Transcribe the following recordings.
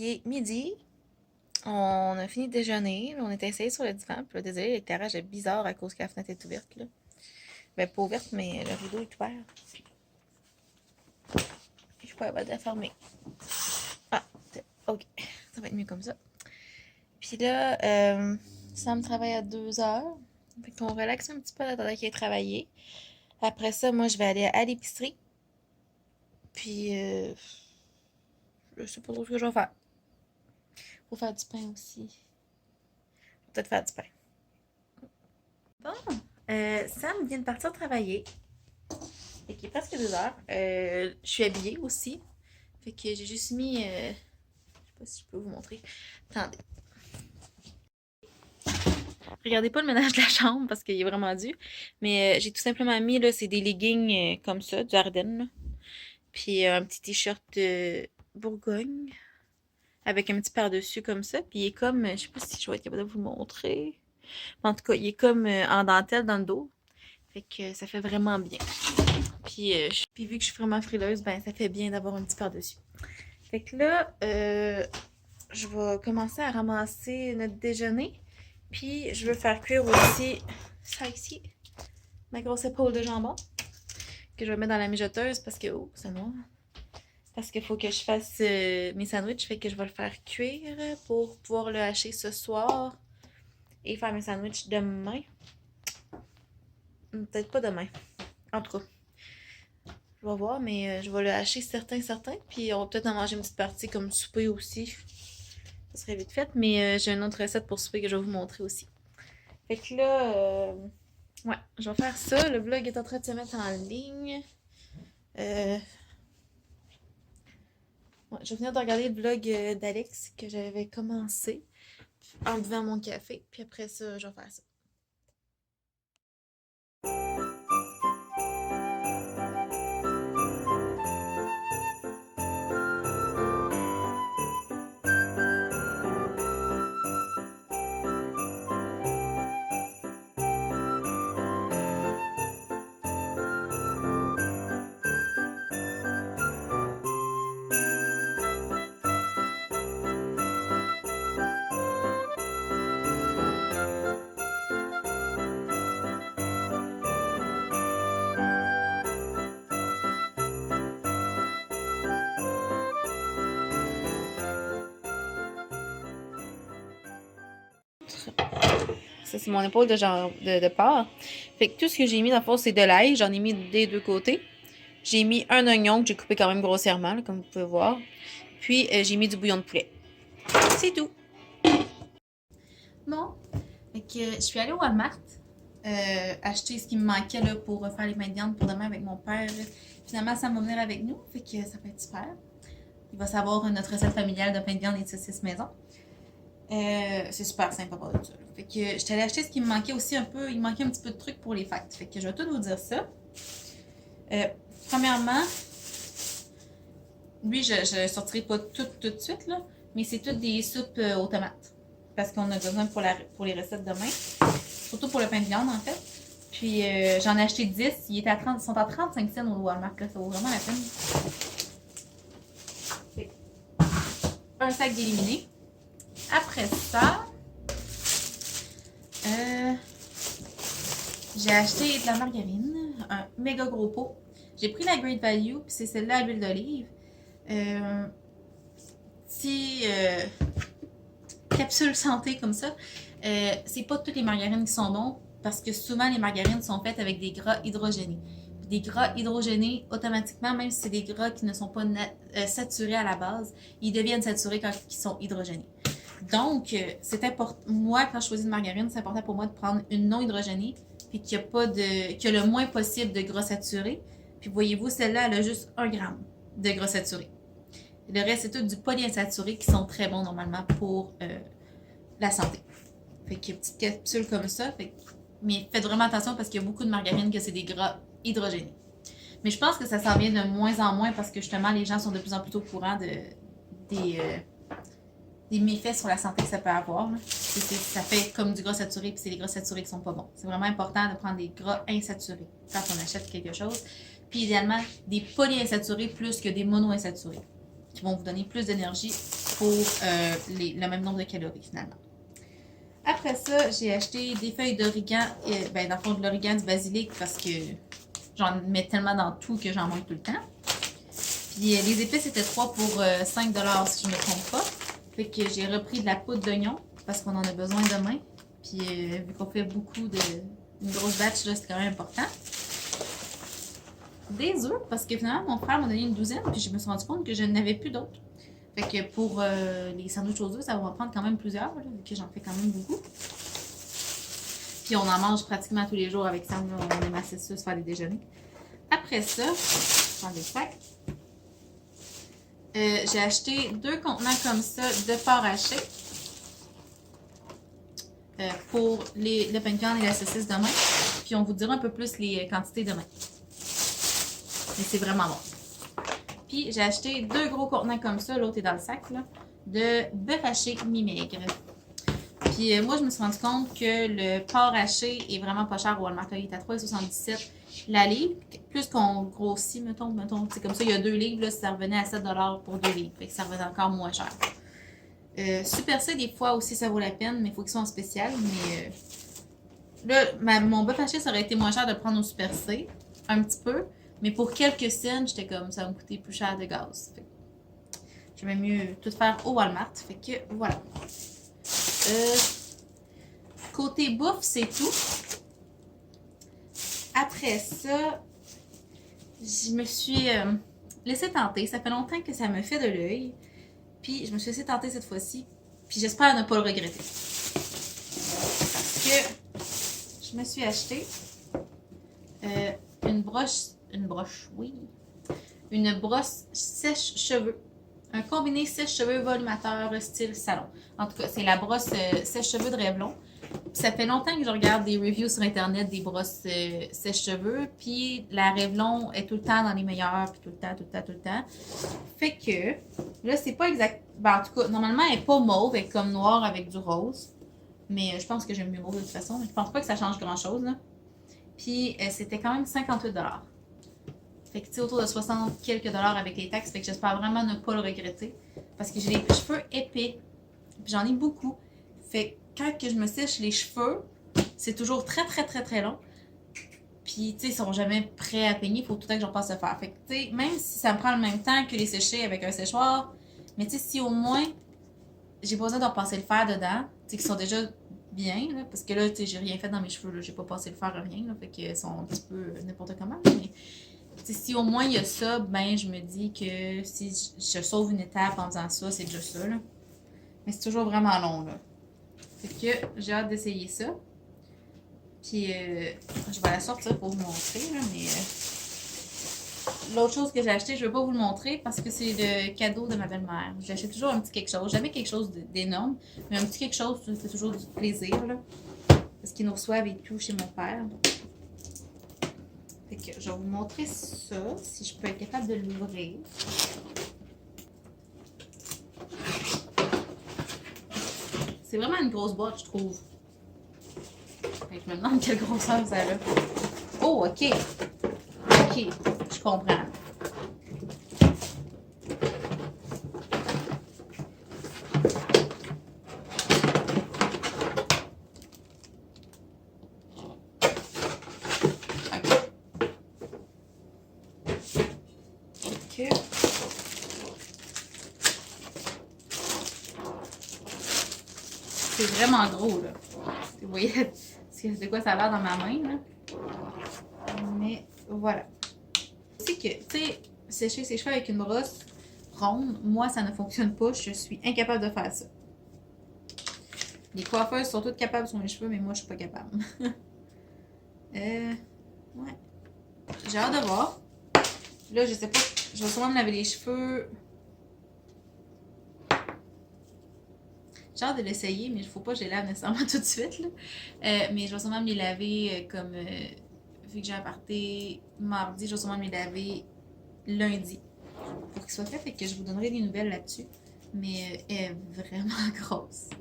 il est midi. On a fini de déjeuner. On était assis sur le divan. Puis là, désolé, l'éclairage est bizarre à cause que la fenêtre est ouverte. Là. Ben, pas ouverte, mais le rideau est ouvert. Je suis pas capable de la fermer. Ah, ok. Ça va être mieux comme ça. Puis là, Sam travaille à 2 heures. Fait qu'on relaxe un petit peu en attendant qu'il ait travaillé. Après ça, moi, je vais aller à l'épicerie. Puis, je sais pas trop ce que je vais faire. Faut faire du pain aussi. Peut-être faire du pain. Bon, Sam vient de partir travailler. Fait qu'il est presque 2 heures. Je suis habillée aussi. Fait que j'ai juste mis. Je sais pas si je peux vous montrer. Attendez. Regardez pas le ménage de la chambre parce qu'il est vraiment dû. Mais j'ai tout simplement mis, là, c'est des leggings comme ça, du Ardennes. Là. Puis un petit t-shirt Bourgogne. Avec un petit par-dessus comme ça. Puis il est comme. Je sais pas si je vais être capable de vous le montrer. En tout cas, il est comme en dentelle dans le dos. Fait que ça fait vraiment bien. Puis vu que je suis vraiment frileuse, ben ça fait bien d'avoir un petit par-dessus. Fait que là, je vais commencer à ramasser notre déjeuner. Puis je veux faire cuire aussi ça ici, ma grosse épaule de jambon, que je vais mettre dans la mijoteuse parce que, oh, c'est noir. Parce qu'il faut que je fasse mes sandwichs, fait que je vais le faire cuire pour pouvoir le hacher ce soir et faire mes sandwichs demain. Peut-être pas demain. En tout cas, je vais voir, mais je vais le hacher certain. Puis on va peut-être en manger une petite partie comme souper aussi. Ça serait vite fait, mais j'ai une autre recette pour souper que je vais vous montrer aussi. Fait que là, ouais, je vais faire ça. Le vlog est en train de se mettre en ligne. Ouais, je vais venir de regarder le vlog d'Alex que j'avais commencé en buvant mon café. Puis après ça, je vais faire ça. Ça, c'est mon épaule de porc. Fait que tout ce que j'ai mis dans le fond, c'est de l'ail. J'en ai mis des deux côtés. J'ai mis un oignon que j'ai coupé quand même grossièrement, là, comme vous pouvez voir. Puis j'ai mis du bouillon de poulet. C'est tout. Bon, fait que je suis allée au Walmart acheter ce qui me manquait là, pour faire les pains de viande pour demain avec mon père. Finalement, ça va venir avec nous, fait que ça va être super. Il va savoir notre recette familiale de pain de viande et de saucisses maison. C'est super sympa pour ça. Fait que je suis allée acheter ce qui me manquait aussi un peu. Il manquait un petit peu de trucs pour les fêtes. Fait que je vais tout vous dire ça. Premièrement, lui, je ne sortirai pas tout de suite, là, mais c'est toutes des soupes aux tomates. Parce qu'on a besoin pour les recettes demain. Surtout pour le pain de viande, en fait. Puis j'en ai acheté 10. Ils sont à 35 cents au Walmart. Là. Ça vaut vraiment la peine. Un sac d'éliminés. Après ça, j'ai acheté de la margarine. Un méga gros pot. J'ai pris la Great Value. Puis c'est celle-là à l'huile d'olive. Petit capsule santé comme ça. C'est pas toutes les margarines qui sont bonnes parce que souvent les margarines sont faites avec des gras hydrogénés. Des gras hydrogénés, automatiquement, même si c'est des gras qui ne sont pas saturés à la base, ils deviennent saturés quand ils sont hydrogénés. Donc, c'est important. Moi, quand je choisis une margarine, c'est important pour moi de prendre une non hydrogénée puis qu'il y a pas de, qu'il y a le moins possible de gras saturés. Puis voyez-vous, celle-là, elle a juste 1 gramme de gras saturés. Le reste, c'est tout du polyinsaturé qui sont très bons normalement pour la santé. Fait qu'il y a une petite capsule comme ça. Mais faites vraiment attention parce qu'il y a beaucoup de margarines que c'est des gras hydrogénés. Mais je pense que ça s'en vient de moins en moins parce que justement, les gens sont de plus en plus au courant des méfaits sur la santé que ça peut avoir. Ça fait comme du gras saturé, puis c'est les gras saturés qui sont pas bons. C'est vraiment important de prendre des gras insaturés quand on achète quelque chose. Puis idéalement, des polyinsaturés plus que des monoinsaturés qui vont vous donner plus d'énergie pour le même nombre de calories finalement. Après ça, j'ai acheté des feuilles d'origan, ben dans le fond de l'origan, du basilic parce que j'en mets tellement dans tout que j'en manque tout le temps. Puis les épices étaient 3 pour 5 si je ne me trompe pas. Fait que j'ai repris de la poudre d'oignon parce qu'on en a besoin demain. Puis vu qu'on fait beaucoup une grosse batch, là, c'est quand même important. Des œufs, parce que finalement, mon frère m'a donné une douzaine, puis je me suis rendu compte que je n'avais plus d'autres. Fait que pour les sandwichs aux œufs, ça va en prendre quand même plusieurs, là, vu que j'en fais quand même beaucoup. Puis on en mange pratiquement tous les jours avec Sam, là, on aime assez ça, se faire des déjeuners. Après ça, je prends des sacs. J'ai acheté 2 contenants comme ça de porc haché pour le pain de viande et la saucisse demain. Puis on vous dira un peu plus les quantités demain. Mais c'est vraiment bon. Puis j'ai acheté 2 gros contenants comme ça, l'autre est dans le sac, là, de bœuf haché mi-maigre. Puis moi, je me suis rendu compte que le porc haché est vraiment pas cher au Walmart. Il est à 3,77 la livre. Plus qu'on grossit, mettons, c'est comme ça, il y a 2 livres, là, ça revenait à 7 pour 2 livres. Fait que ça revenait encore moins cher. Super C, des fois aussi, ça vaut la peine, mais il faut qu'ils soient en spécial. Mais là, mon bœuf haché, ça aurait été moins cher de le prendre au Super C, un petit peu. Mais pour quelques cents, j'étais comme, ça va me coûter plus cher de gaz. Fait que j'aimais mieux tout faire au Walmart. Fait que voilà. Côté bouffe, c'est tout. Après ça, je me suis laissée tenter. Ça fait longtemps que ça me fait de l'œil. Puis je me suis laissée tenter cette fois-ci. Puis j'espère ne pas le regretter. Parce que je me suis acheté une brosse, oui. Une brosse sèche-cheveux. Un combiné sèche-cheveux volumateur style salon. En tout cas, c'est la brosse sèche-cheveux de Revlon. Ça fait longtemps que je regarde des reviews sur Internet des brosses sèche-cheveux. Puis la Revlon est tout le temps dans les meilleures. Puis tout le temps. Fait que, là, c'est pas exact. Ben, en tout cas, normalement, elle est pas mauve. Elle est comme noire avec du rose. Mais je pense que j'aime mieux mauve de toute façon. Mais je pense pas que ça change grand-chose, là. Puis c'était quand même 58 $. Fait que, tu sais, autour de 60 quelques dollars avec les taxes. Fait que j'espère vraiment ne pas le regretter. Parce que j'ai les cheveux épais. Puis j'en ai beaucoup. Fait que quand que je me sèche les cheveux, c'est toujours très long. Puis, tu sais, ils sont jamais prêts à peigner. Il faut tout le temps que j'en passe le faire. Fait que, tu sais, même si ça me prend le même temps que les sécher avec un séchoir, mais tu sais, si au moins j'ai pas besoin d'en passer le fer dedans, tu sais, qui sont déjà bien, là, parce que là, tu sais, j'ai rien fait dans mes cheveux, là. J'ai pas passé le fer à rien, là. Fait qu'ils sont un petit peu n'importe comment. Mais si au moins il y a ça, ben je me dis que si je sauve une étape en faisant ça, c'est déjà ça, là. Mais c'est toujours vraiment long, là. Fait que j'ai hâte d'essayer ça. Puis je vais la sortir pour vous montrer, là, mais l'autre chose que j'ai acheté, je ne vais pas vous le montrer parce que c'est le cadeau de ma belle-mère. J'achète toujours un petit quelque chose. Jamais quelque chose d'énorme, mais un petit quelque chose, ça fait toujours du plaisir, là. Parce qu'ils nous reçoivent et tout chez mon père. Fait que je vais vous montrer ça, si je peux être capable de l'ouvrir. C'est vraiment une grosse boîte, je trouve. Fait que je me demande quelle grosseur ça a. Oh, ok. Ok, je comprends. C'est vraiment gros, là. Vous voyez de quoi ça a l'air dans ma main, là. Mais voilà. C'est que, tu sais, sécher ses cheveux avec une brosse ronde, moi, ça ne fonctionne pas. Je suis incapable de faire ça. Les coiffeuses sont toutes capables sur mes cheveux, mais moi, je suis pas capable. Ouais. J'ai hâte de voir. Là, je sais pas. Je vais sûrement me laver les cheveux. J'ai hâte de l'essayer, mais il faut pas que je les lave nécessairement tout de suite, là. Mais je vais sûrement me les laver comme... vu que j'ai un party mardi, je vais sûrement me les laver lundi pour qu'ils soient faits et que je vous donnerai des nouvelles là-dessus. Mais elle est vraiment grosse.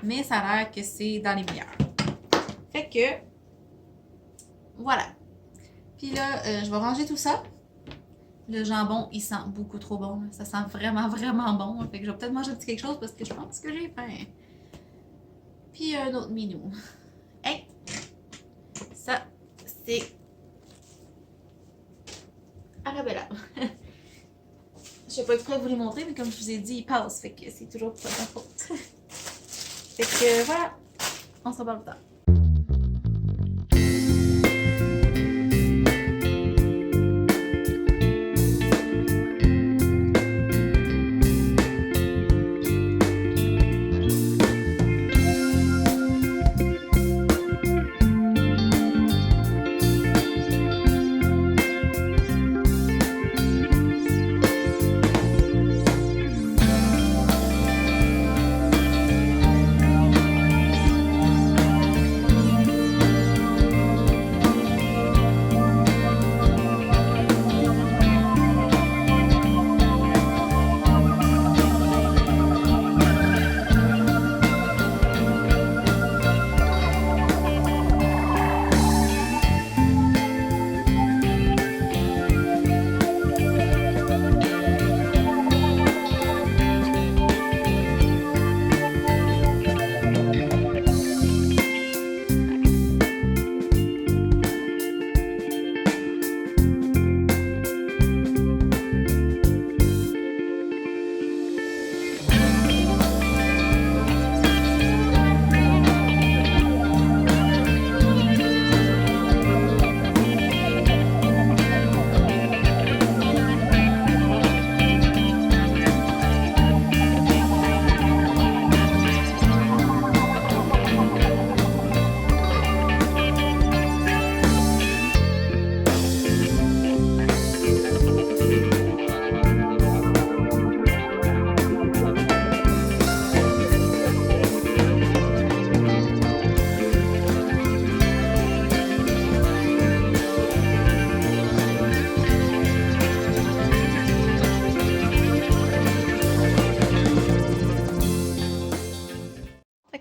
Mais ça a l'air que c'est dans les meilleurs. Fait que... Voilà. Puis là, je vais ranger tout ça. Le jambon, il sent beaucoup trop bon. Là. Ça sent vraiment, vraiment bon. Fait que je vais peut-être manger un petit quelque chose parce que je pense que j'ai faim. Puis un autre minou. Hey! Ça, c'est Arabella. Je sais pas exprès de vous les montrer, mais comme je vous ai dit, il passe. Fait que c'est toujours pas ma faute. Fait que voilà, on se revoit plus tard.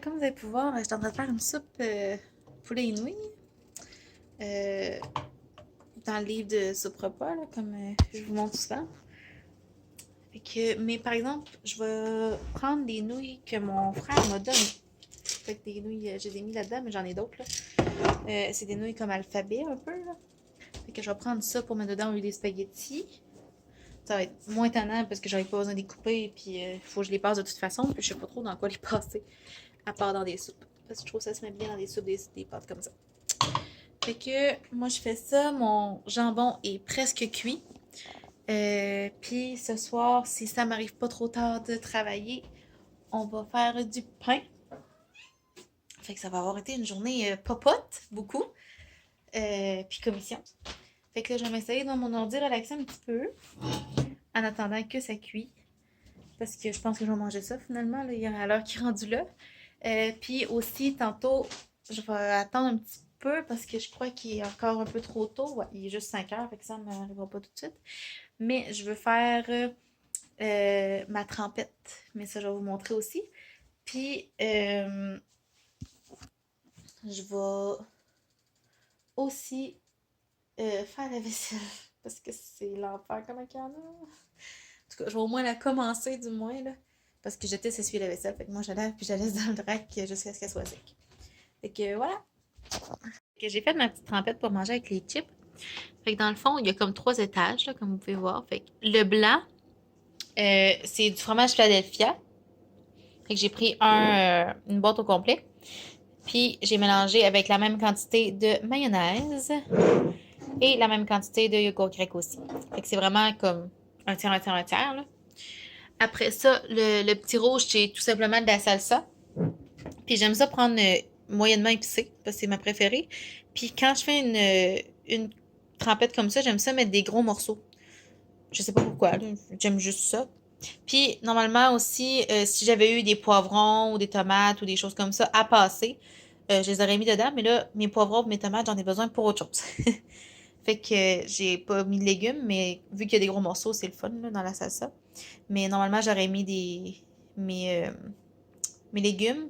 Comme vous avez pu voir, je suis en train de faire une soupe poulet inouï. Euh, dans le livre de soupe repas, là, comme je vous montre souvent. Fait que, mais par exemple, je vais prendre des nouilles que mon frère m'a données. Fait que des nouilles, j'ai des mis là-dedans, mais j'en ai d'autres. Là. C'est des nouilles comme alphabet un peu. Là. Fait que je vais prendre ça pour mettre dedans au lieu des spaghettis. Ça va être moins tannant parce que j'aurais pas besoin de les couper. Puis il faut que je les passe de toute façon. Puis je sais pas trop dans quoi les passer. À part dans des soupes. Parce que je trouve que ça se met bien dans des soupes, des pâtes comme ça. Fait que moi je fais ça. Mon jambon est presque cuit. Puis ce soir, si ça m'arrive pas trop tard de travailler, on va faire du pain. Fait que ça va avoir été une journée popote, beaucoup. Puis commission. Fait que là, je vais m'essayer dans mon ordi, relaxer un petit peu. En attendant que ça cuit. Parce que je pense que je vais manger ça finalement, là, à l'heure qui est rendue là. Puis aussi, tantôt, je vais attendre un petit peu parce que je crois qu'il est encore un peu trop tôt. Ouais, il est juste 5 heures, fait que ça ne m'arrivera pas tout de suite. Mais je veux faire ma trempette. Mais ça, je vais vous montrer aussi. Puis, je vais aussi faire la vaisselle. Parce que c'est l'enfer comme il y en a. En tout cas, je vais au moins la commencer, du moins, là. Parce que je déteste essuyer la vaisselle. Fait que moi, je lave puis je la laisse dans le drac jusqu'à ce qu'elle soit sec. Fait que voilà. Fait que j'ai fait ma petite trempette pour manger avec les chips. Fait que dans le fond, il y a comme 3 étages, là, comme vous pouvez voir. Fait que le blanc, c'est du fromage Philadelphia. Fait que j'ai pris une boîte au complet. Puis j'ai mélangé avec la même quantité de mayonnaise et la même quantité de yogourt grec aussi. Fait que c'est vraiment comme un tiers, un tiers, un tiers. Là. Après ça, le petit rouge, c'est tout simplement de la salsa. Puis j'aime ça prendre moyennement épicé, parce que c'est ma préférée. Puis quand je fais une trempette comme ça, j'aime ça mettre des gros morceaux. Je sais pas pourquoi, j'aime juste ça. Puis normalement aussi, si j'avais eu des poivrons ou des tomates ou des choses comme ça à passer, je les aurais mis dedans, mais là, mes poivrons et mes tomates, j'en ai besoin pour autre chose. Fait que j'ai pas mis de légumes, mais vu qu'il y a des gros morceaux, c'est le fun là, dans la salsa. Mais normalement, j'aurais mis mes légumes.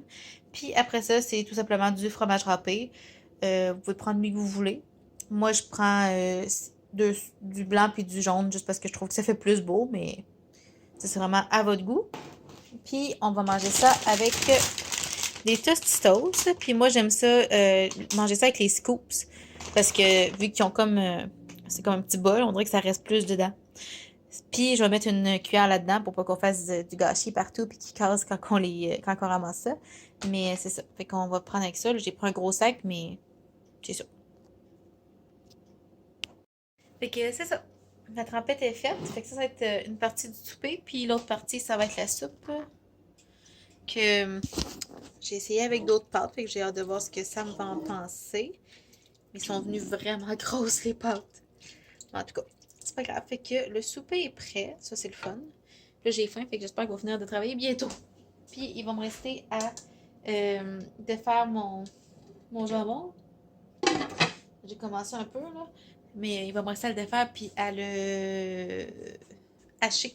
Puis après ça, c'est tout simplement du fromage râpé. Vous pouvez prendre lui que vous voulez. Moi, je prends du blanc puis du jaune, juste parce que je trouve que ça fait plus beau, mais c'est vraiment à votre goût. Puis on va manger ça avec des Tostitos. Puis moi, j'aime ça, manger ça avec les scoops. Parce que vu qu'ils ont comme, c'est comme un petit bol, on dirait que ça reste plus dedans. Puis je vais mettre une cuillère là-dedans pour pas qu'on fasse du gâchis partout puis qu'ils cassent quand on ramasse ça. Mais c'est ça. Fait qu'on va prendre avec ça. Là, j'ai pris un gros sac, mais c'est ça. Fait que c'est ça. La trempette est faite. Fait que ça va être une partie du souper. Puis l'autre partie, ça va être la soupe. Que j'ai essayé avec d'autres pâtes. Fait que j'ai hâte de voir ce que Sam va en penser. Mais ils sont venus vraiment grosses, les pâtes. En tout cas, c'est pas grave. Fait que le souper est prêt. Ça, c'est le fun. Là, j'ai faim. Fait que j'espère qu'il va finir de travailler bientôt. Puis, il va me rester à défaire mon jambon. J'ai commencé un peu, là. Mais il va me rester à le défaire puis à le hacher.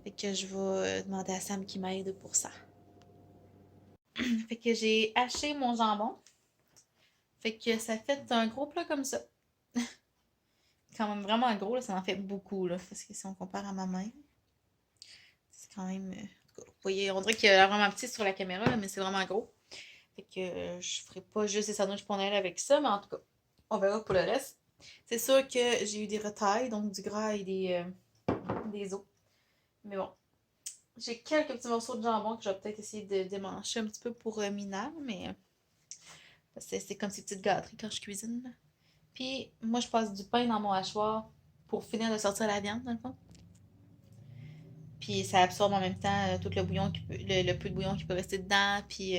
Fait que je vais demander à Sam qui m'aide pour ça. Fait que j'ai haché mon jambon. Fait que ça fait un gros plat comme ça. Quand même vraiment gros, là, ça en fait beaucoup, là. Parce que si on compare à ma main, c'est quand même. Vous voyez, on dirait qu'il est vraiment petit sur la caméra, là, mais c'est vraiment gros. Fait que je ferai pas juste des sandwichs pour Noël avec ça, mais en tout cas, on verra pour le reste. C'est sûr que j'ai eu des retailles, donc du gras et des os. Mais bon, j'ai quelques petits morceaux de jambon que je vais peut-être essayer de démancher un petit peu pour Mina, mais c'est comme ces petites gâteries quand je cuisine. Là. Puis moi, je passe du pain dans mon hachoir pour finir de sortir la viande, dans le fond. Puis ça absorbe en même temps tout le bouillon le peu de bouillon qui peut rester dedans. Puis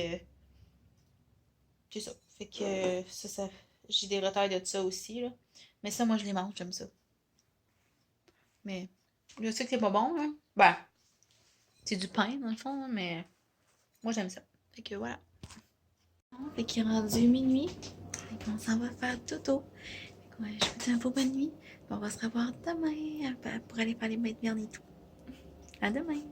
c'est ça. Fait que ça, j'ai des retailles de ça aussi. Là. Mais ça, moi, je les mange, j'aime ça. Mais je sais que c'est pas bon, hein. Ben, c'est du pain, dans le fond, mais moi, j'aime ça. Fait que voilà. Fait qu'il est rendu minuit. Fait qu'on s'en va faire dodo. Fait que ouais, je vous dis un beau bonne nuit. On va se revoir demain pour aller faire les bêtes et tout. À demain!